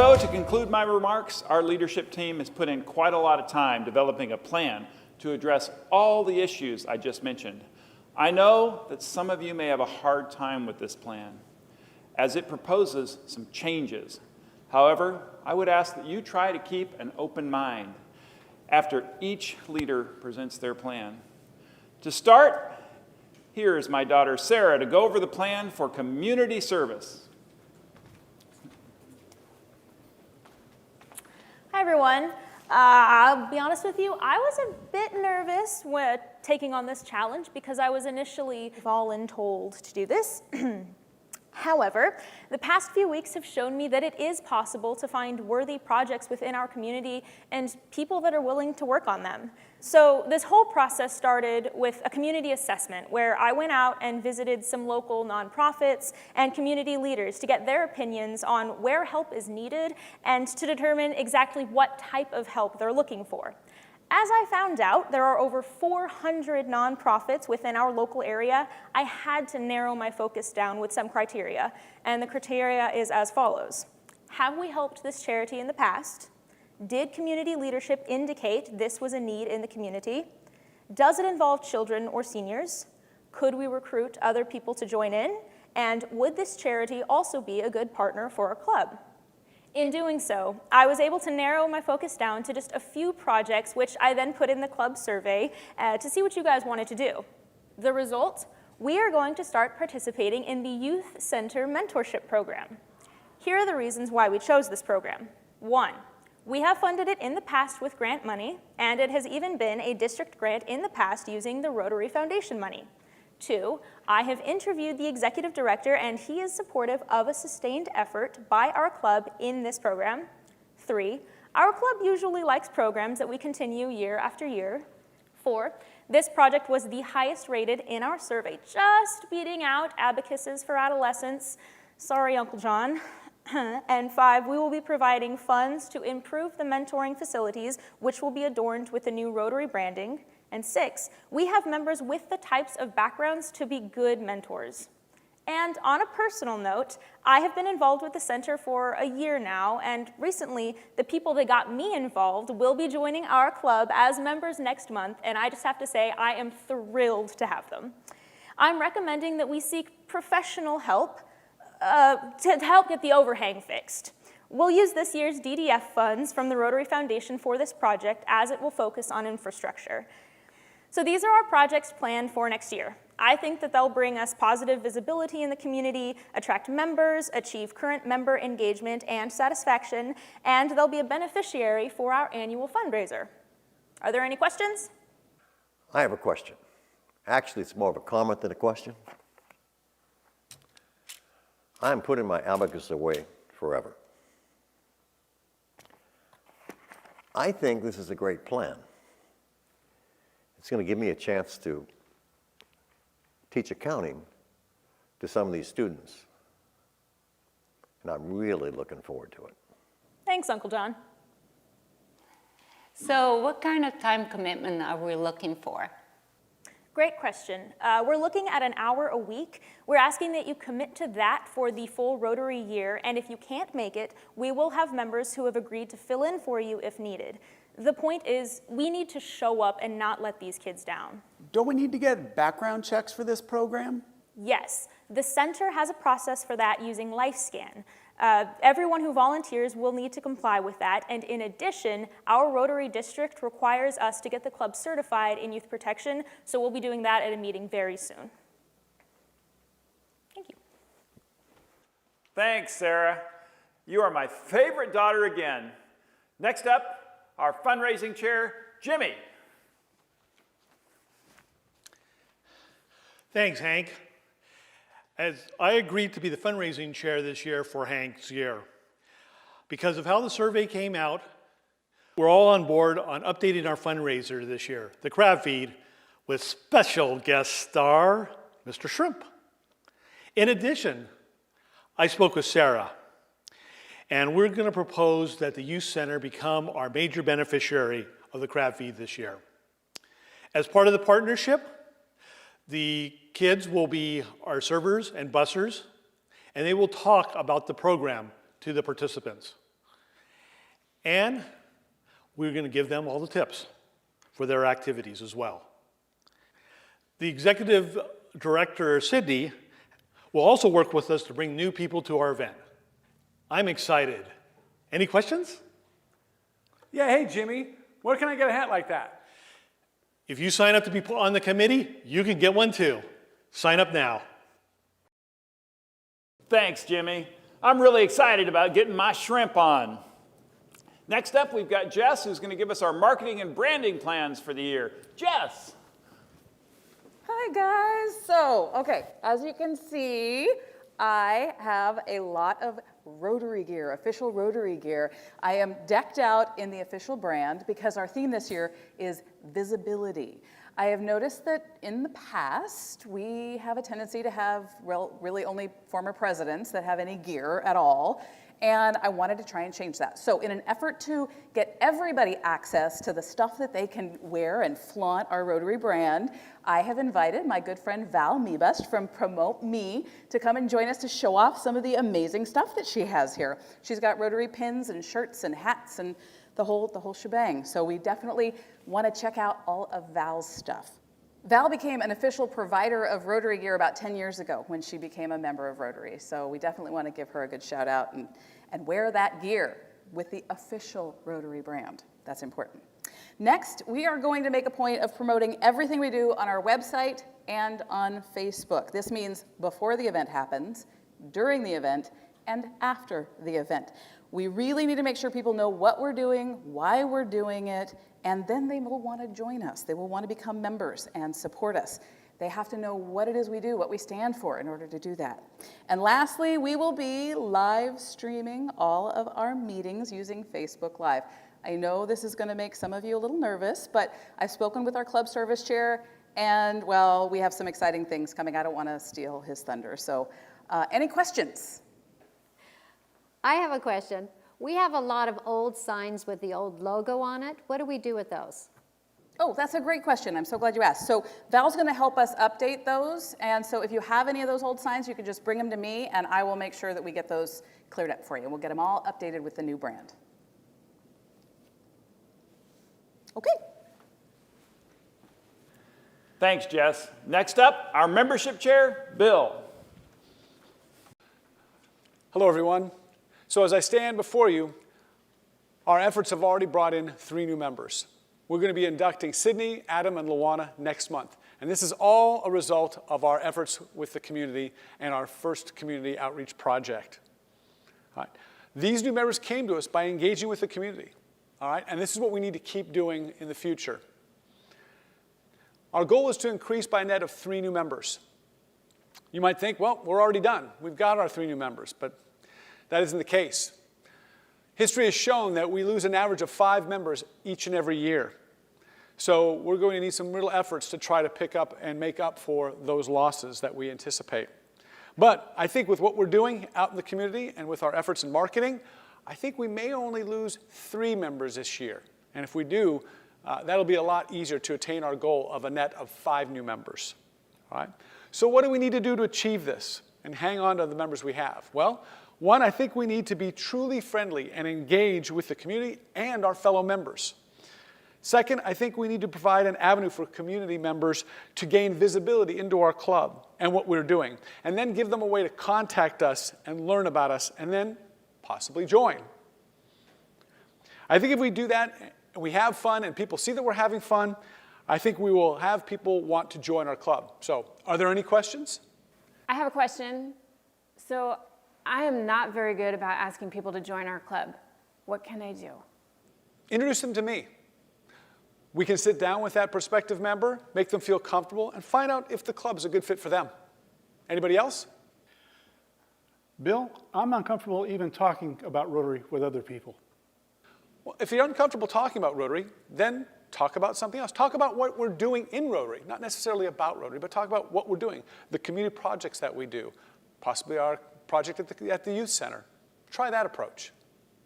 So, to conclude my remarks, our leadership team has put in quite a lot of time developing a plan to address all the issues I just mentioned. I know that some of you may have a hard time with this plan, as it proposes some changes. However, I would ask that you try to keep an open mind after each leader presents their plan. To start, here is my daughter Sarah to go over the plan for community service. Hi everyone. I'll be honest with you, I was a bit nervous when taking on this challenge because I was initially voluntold to do this. However, the past few weeks have shown me that it is possible to find worthy projects within our community and people that are willing to work on them. So this whole process started with a community assessment where I went out and visited some local nonprofits and community leaders to get their opinions on where help is needed and to determine exactly what type of help they're looking for. As I found out, there are over 400 nonprofits within our local area. I had to narrow my focus down with some criteria, and the criteria is as follows. Have we helped this charity in the past? Did community leadership indicate this was a need in the community? Does it involve children or seniors? Could we recruit other people to join in? And would this charity also be a good partner for our club? In doing so, I was able to narrow my focus down to just a few projects, which I then put in the club survey to see what you guys wanted to do. The result? We are going to start participating in the Youth Center Mentorship Program. Here are the reasons why we chose this program. 1, we have funded it in the past with grant money, and it has even been a district grant in the past using the Rotary Foundation money. 2, I have interviewed the executive director and he is supportive of a sustained effort by our club in this program. 3, our club usually likes programs that we continue year after year. 4, this project was the highest rated in our survey, just beating out Abacuses for Adolescents. Sorry, Uncle John. And 5, we will be providing funds to improve the mentoring facilities, which will be adorned with the new Rotary branding. And 6, we have members with the types of backgrounds to be good mentors. And on a personal note, I have been involved with the center for a year now, and recently, the people that got me involved will be joining our club as members next month, and I just have to say, I am thrilled to have them. I'm recommending that we seek professional help to help get the overhang fixed. We'll use this year's DDF funds from the Rotary Foundation for this project, as it will focus on infrastructure. So these are our projects planned for next year. I think that they'll bring us positive visibility in the community, attract members, achieve current member engagement and satisfaction, and they'll be a beneficiary for our annual fundraiser. Are there any questions? I have a question. Actually, it's more of a comment than a question. I'm putting my abacus away forever. I think this is a great plan. It's going to give me a chance to teach accounting to some of these students. And I'm really looking forward to it. Thanks, Uncle John. So what kind of time commitment are we looking for? Great question. We're looking at an hour a week. We're asking that you commit to that for the full Rotary year, and if you can't make it, we will have members who have agreed to fill in for you if needed. The point is, we need to show up and not let these kids down. Don't we need to get background checks for this program? Yes, the center has a process for that using LifeScan. Everyone who volunteers will need to comply with that, and in addition, our Rotary district requires us to get the club certified in youth protection, so we'll be doing that at a meeting very soon. Thank you. Thanks, Sarah. You are my favorite daughter again. Next up, our fundraising chair, Jimmy. Thanks, Hank. As I agreed to be the fundraising chair this year for Hank's year. Because of how the survey came out, we're all on board on updating our fundraiser this year, the crab feed, with special guest star, Mr. Shrimp. In addition, I spoke with Sarah, and we're going to propose that the Youth Center become our major beneficiary of the crab feed this year. As part of the partnership, the kids will be our servers and bussers, and they will talk about the program to the participants. And we're going to give them all the tips for their activities as well. The executive director, Sydney, will also work with us to bring new people to our event. I'm excited. Any questions? Yeah, hey, Jimmy, where can I get a hat like that? If you sign up to be on the committee, you can get one too. Sign up now. Thanks, Jimmy. I'm really excited about getting my shrimp on. Next up, we've got Jess, who's going to give us our marketing and branding plans for the year. Jess. Hi guys. So, okay, as you can see, I have a lot of Rotary gear, official Rotary gear. I am decked out in the official brand because our theme this year is visibility. I have noticed that in the past, we have a tendency to have really only former presidents that have any gear at all. And I wanted to try and change that. So in an effort to get everybody access to the stuff that they can wear and flaunt our Rotary brand, I have invited my good friend Val Meebust from Promote Me to come and join us to show off some of the amazing stuff that she has here. She's got Rotary pins and shirts and hats and the whole shebang. So we definitely want to check out all of Val's stuff. Val became an official provider of Rotary gear about 10 years ago when she became a member of Rotary. So we definitely want to give her a good shout out and wear that gear with the official Rotary brand. That's important. Next, we are going to make a point of promoting everything we do on our website and on Facebook. This means before the event happens, during the event, and after the event. We really need to make sure people know what we're doing, why we're doing it, and then they will want to join us. They will want to become members and support us. They have to know what it is we do, what we stand for in order to do that. And lastly, we will be live streaming all of our meetings using Facebook Live. I know this is going to make some of you a little nervous, but I've spoken with our club service chair, and well, we have some exciting things coming. I don't want to steal his thunder. So any questions? I have a question. We have a lot of old signs with the old logo on it. What do we do with those? Oh, that's a great question. I'm so glad you asked. So Val's going to help us update those. And so if you have any of those old signs, you can just bring them to me, and I will make sure that we get those cleared up for you. We'll get them all updated with the new brand. Okay. Thanks, Jess. Next up, our membership chair, Bill. Hello, everyone. So as I stand before you, our efforts have already brought in 3 new members. We're going to be inducting Sydney, Adam, and Luana next month. And this is all a result of our efforts with the community and our first community outreach project. All right. These new members came to us by engaging with the community. All right. And this is what we need to keep doing in the future. Our goal is to increase by a net of 3 new members. You might think, well, we're already done. We've got our 3 new members, but that isn't the case. History has shown that we lose an average of 5 members each and every year. So we're going to need some real efforts to try to pick up and make up for those losses that we anticipate. But I think with what we're doing out in the community and with our efforts in marketing, I think we may only lose 3 members this year. And if we do, that'll be a lot easier to attain our goal of a net of 5 new members. All right? So what do we need to do to achieve this and hang on to the members we have? Well, one, I think we need to be truly friendly and engage with the community and our fellow members. Second, I think we need to provide an avenue for community members to gain visibility into our club and what we're doing, and then give them a way to contact us and learn about us, and then possibly join. I think if we do that, and we have fun, and people see that we're having fun, I think we will have people want to join our club. So, are there any questions? I have a question. So, I am not very good about asking people to join our club. What can I do? Introduce them to me. We can sit down with that prospective member, make them feel comfortable, and find out if the club is a good fit for them. Anybody else? Bill, I'm uncomfortable even talking about Rotary with other people. Well, if you're uncomfortable talking about Rotary, then talk about something else. Talk about what we're doing in Rotary, not necessarily about Rotary, but talk about what we're doing, the community projects that we do, possibly our project at the youth center. Try that approach.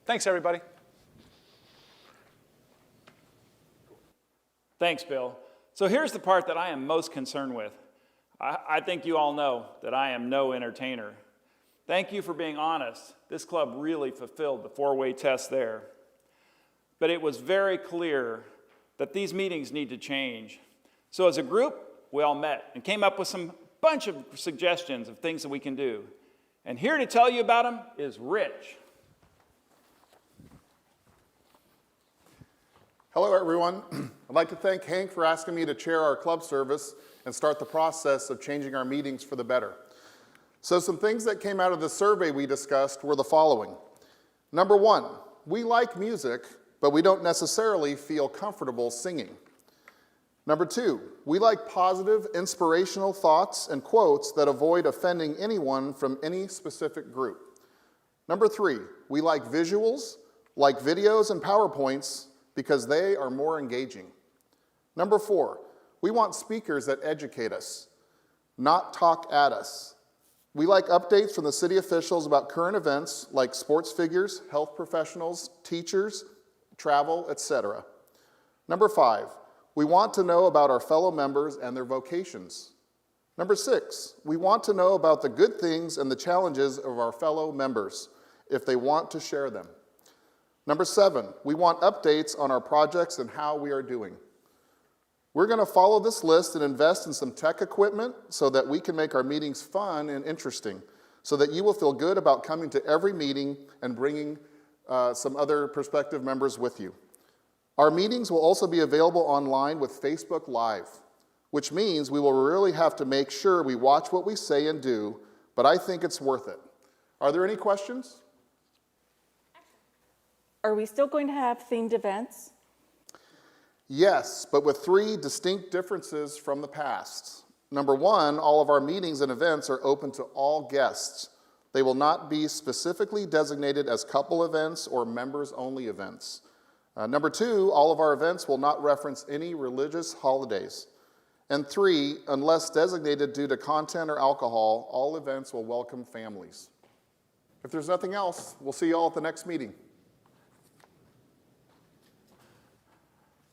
Thanks, everybody. Thanks, Bill. So here's the part that I am most concerned with. I think you all know that I am no entertainer. Thank you for being honest. This club really fulfilled the 4-way test there. but it was very clear that these meetings need to change. So as a group, we all met and came up with some bunch of suggestions of things that we can do. And here to tell you about them is Rich. Hello, everyone. I'd like to thank Hank for asking me to chair our club service and start the process of changing our meetings for the better. So some things that came out of the survey we discussed were the following. Number one, we like music, but we don't necessarily feel comfortable singing. Number two, we like positive, inspirational thoughts and quotes that avoid offending anyone from any specific group. Number three, we like visuals, like videos and PowerPoints, because they are more engaging. Number four, we want speakers that educate us, not talk at us. We like updates from the city officials about current events like sports figures, health professionals, teachers, travel, etc. Number five, we want to know about our fellow members and their vocations. Number six, we want to know about the good things and the challenges of our fellow members if they want to share them. Number seven, we want updates on our projects and how we are doing. We're going to follow this list and invest in some tech equipment so that we can make our meetings fun and interesting, so that you will feel good about coming to every meeting and bringing some other prospective members with you. Our meetings will also be available online with Facebook Live, which means we will really have to make sure we watch what we say and do, but I think it's worth it. Are there any questions? Are we still going to have themed events? Yes, but with three distinct differences from the past. Number one, all of our meetings and events are open to all guests. They will not be specifically designated as couple events or members-only events. Number two, all of our events will not reference any religious holidays. And three, unless designated due to content or alcohol, all events will welcome families. If there's nothing else, we'll see you all at the next meeting.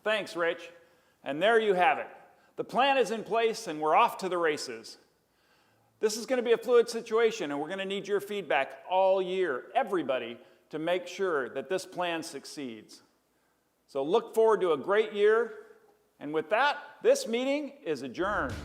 Thanks, Rich. And there you have it. The plan is in place and we're off to the races. This is going to be a fluid situation and we're going to need your feedback all year, everybody, to make sure that this plan succeeds. So look forward to a great year. And with that, this meeting is adjourned.